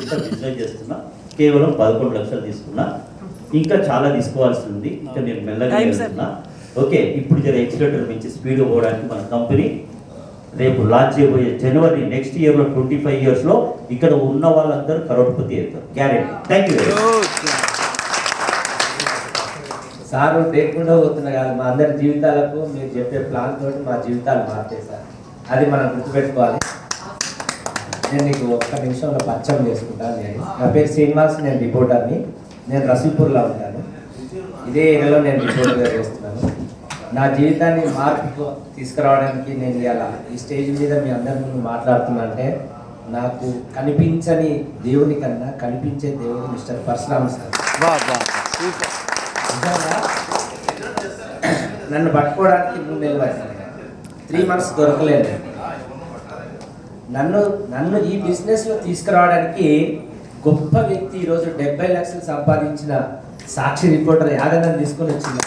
ఇంత బిజినెస్ చేస్తున్నా, కేవలం 11 లక్షలు తీసుకున్నా. ఇంకా చాలా తీసుకోవాల్సి ఉంది, ఇంకా నేను మెల్లగా వెళ్తున్నా. ఓకే, ఇప్పుడు జర ఎక్సిలేటర్ నుంచి స్పీడ్ పోవడానికి మన కంపెనీ రేపు లాంచ్ చేయబోయే జనవరి నెక్స్ట్ ఇయర్లో 25 ఇయర్స్లో ఇక్కడ ఉన్న వాళ్ళందరూ కరోడ్పతి అవుతారు, గ్యారెంటీ. Thank you. సారు లేకుండా పోతున్నా కాదు, మా అందరి జీవితాలకు మీరు చెప్పే ప్లాన్ తోటి మా జీవితాలు మారుతాయి సార్. అది మనం గుర్తుపెట్టుకోవాలి. నేను నీకు ఒక్క నిమిషంలో పరిచయం చేసుకుంటాను. నా పేరు శ్రీనివాస్, నేను రిపోర్టర్ని. నేను రసూల్పూర్లో ఉంటాను. ఇదే ఏరియాలో నేను రిపోర్టర్గా చేస్తున్నాను. నా జీవితాన్ని మార్పు తీసుకురావడానికి నేను ఇలా ఈ స్టేజ్ మీద మీ అందరి ముందు మాట్లాడుతున్నా అంటే నాకు కనిపించని దేవుని కన్నా కనిపించే దేవుడు మిస్టర్ పరశురామ్ సార్. నన్ను పట్టుకోవడానికి 3 నెలలు పట్టింది, 3 months దొరకలేదు. నన్ను ఈ బిజినెస్లో తీసుకురావడానికి గొప్ప వ్యక్తి ఈరోజు 70 లక్షలు సంపాదించిన సాక్షి రిపోర్టర్ యాదన్న తీసుకొని వచ్చింది.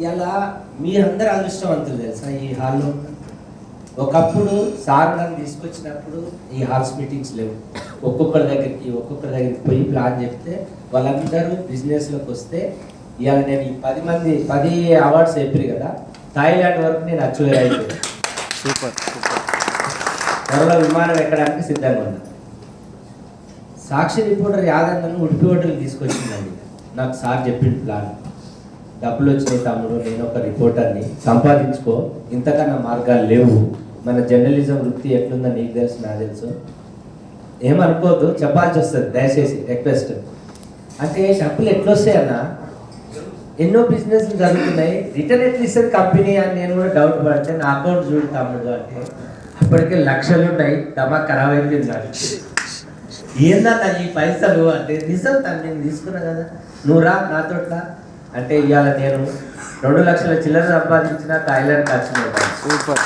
ఇలా మీరందరూ అదృష్టవంతులు తెలుసా ఈ హాల్లో. ఒకప్పుడు సార్ నన్ను తీసుకొచ్చినప్పుడు ఈ హాల్స్ మీటింగ్స్ లేవు. ఒక్కొక్కరి దగ్గరికి పోయి ప్లాన్ చెప్తే వాళ్ళందరూ బిజినెస్లోకి వస్తే ఇవాళ నేను ఈ 10 అవార్డ్స్ చెప్పారు కదా, థాయిలాండ్ వరకు నేను అచీవ్ అయిపోయాను. సూపర్. త్వరలో విమానం ఎక్కడానికి సిద్ధంగా ఉన్నా. సాక్షి రిపోర్టర్ యాదన్నను ఉడిపి హోటల్ తీసుకొచ్చిందండి. నాకు సార్ చెప్పిండు ప్లాన్. డబ్బులు వచ్చినాయి తమ్ముడు, నేను ఒక రిపోర్టర్ని, సంపాదించుకో, ఇంతకన్నా మార్గాలు లేవు. మన జర్నలిజం వృత్తి ఎట్లుందో నీకు తెలుసు, నాకు తెలుసు, ఏమనుకోవద్దు, చెప్పాల్సి వస్తుంది దయచేసి, రిక్వెస్ట్. అంటే డబ్బులు ఎట్లొస్తాయి అన్న, ఎన్నో బిజినెస్లు జరుగుతున్నాయి, రిటర్న్ ఎట్లా ఇస్తుంది కంపెనీ అని నేను కూడా డౌట్ పడితే నా అకౌంట్ చూడు తమ్ముడు అంటే అప్పటికే లక్షలు ఉన్నాయి, దమా ఖరాబ్ అయిపోయింది. నాకు ఏందన్నా ఈ పైసలు అంటే నిజం తను నేను తీసుకున్నా కదా, నువ్వు రా నాతోట్లా అంటే ఇవాళ నేను 2 లక్షల చిల్లర సంపాదించిన థాయిలాండ్ వచ్చిన. సూపర్.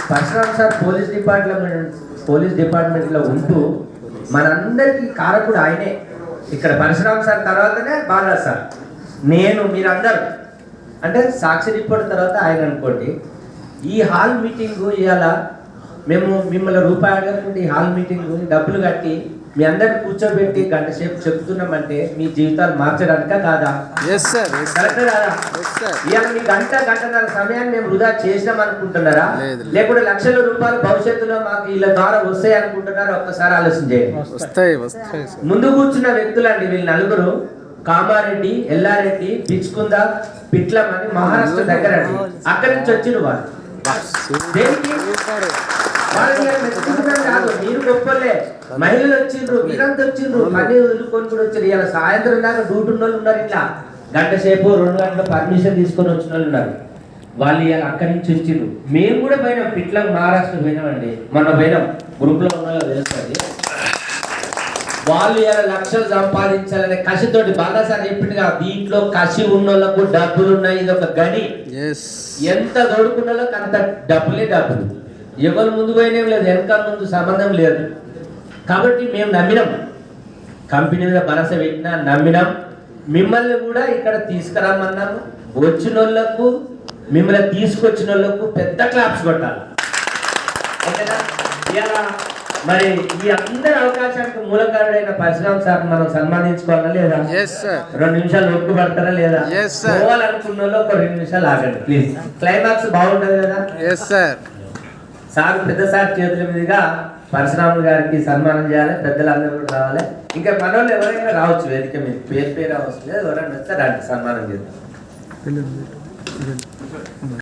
పరశురామ్ సార్ పోలీస్ డిపార్ట్మెంట్లో ఉంటూ మనందరికీ కారకుడు ఆయనే. ఇక్కడ పరశురామ్ సార్ తర్వాతనే బాలరాజ్ సార్, నేను, మీరందరూ అంటే సాక్షి రిపోర్ట్ తర్వాత ఆయన అనుకోండి. ఈ హాల్ మీటింగు ఇవాళ మేము మిమ్మల్ని రూపాయి అడగకుండా ఈ హాల్ మీటింగు డబ్బులు కట్టి మీ అందరిని కూర్చోబెట్టి 1 గంట సేపు చెప్తున్నామంటే మీ జీవితాలు మార్చడానికా కాదా? కరెక్ట్ కాదా? ఇవాళ మీ గంటన్నర సమయాన్ని మేము వృధా చేసినాం అనుకుంటున్నారా, లేకుంటే లక్షల రూపాయలు భవిష్యత్తులో మాకు వీళ్ళ ద్వారా వస్తాయి అనుకుంటున్నారా? ఒక్కసారి ఆలోచన చేయండి. ముందు కూర్చున్న వ్యక్తులు అండి వీళ్ళు నలుగురు, కామారెడ్డి, ఎల్లారెడ్డి, పిచ్కుంద, పిట్లం అని మహారాష్ట్ర దగ్గర అండి. అక్కడి నుంచి వచ్చిన వాళ్ళు దేనికి కాదు, మీరు గొప్పలే, మహిళలు వచ్చిండ్రు, మీరంతా వచ్చిండ్రు, పని వదులుకొని కూడా వచ్చారు. ఇలా సాయంత్రం దాకా డ్యూటీ ఉన్న వాళ్ళు ఉన్నారు, ఇట్లా 1 గంట సేపు 2 గంటల పర్మిషన్ తీసుకొని వచ్చిన వాళ్ళు ఉన్నారు. వాళ్ళు ఇలా అక్కడి నుంచి వచ్చిండ్రు. మేము కూడా పోయినాం, పిట్లం మహారాష్ట్ర పోయినామండి, మొన్న పోయినాం, గ్రూప్లో ఉన్న తెలుస్తుంది. వాళ్ళు ఇలా లక్షలు సంపాదించాలనే కసితోటి బాగా సార్ చెప్పిండుగా, దీంట్లో కసి ఉన్న వాళ్ళకు డబ్బులు ఉన్నాయి, ఇది ఒక గని. ఎంత దొడుకున్న వాళ్ళకి అంత డబ్బులే డబ్బులు. ఎవరు ముందు పోయినేం లేదు, వెనకాల ముందు సంబంధం లేదు. కాబట్టి మేము నమ్మినాం, కంపెనీ మీద భరోసా పెట్టినా నమ్మినాం. మిమ్మల్ని కూడా ఇక్కడ తీసుకురమ్మన్నాము. వచ్చిన వాళ్ళకు, మిమ్మల్ని తీసుకొచ్చిన వాళ్ళకు పెద్ద క్లాప్స్ కొట్టాలి, ఓకేనా? ఇలా మరి ఈ అందరి అవకాశానికి మూలకారుడైన పరశురామ్ సార్ మనం సన్మానించుకోవాలా లేదా? 2 నిమిషాలు ఒప్పు పడతారా లేదా? పోవాలనుకున్న వాళ్ళు ఒక 2 నిమిషాలు ఆగండి ప్లీజ్. క్లైమాక్స్ బాగుంటది కదా. సార్ పెద్ద సార్ చేతుల మీదుగా పరశురాములు గారికి సన్మానం చేయాలి, పెద్దలందరూ కూడా రావాలి. ఇంకా మనోళ్ళు ఎవరైనా రావచ్చు, వేదిక మీద పేరు అవసరం లేదు, ఎవరైనా వస్తే రండి, సన్మానం చేద్దాం.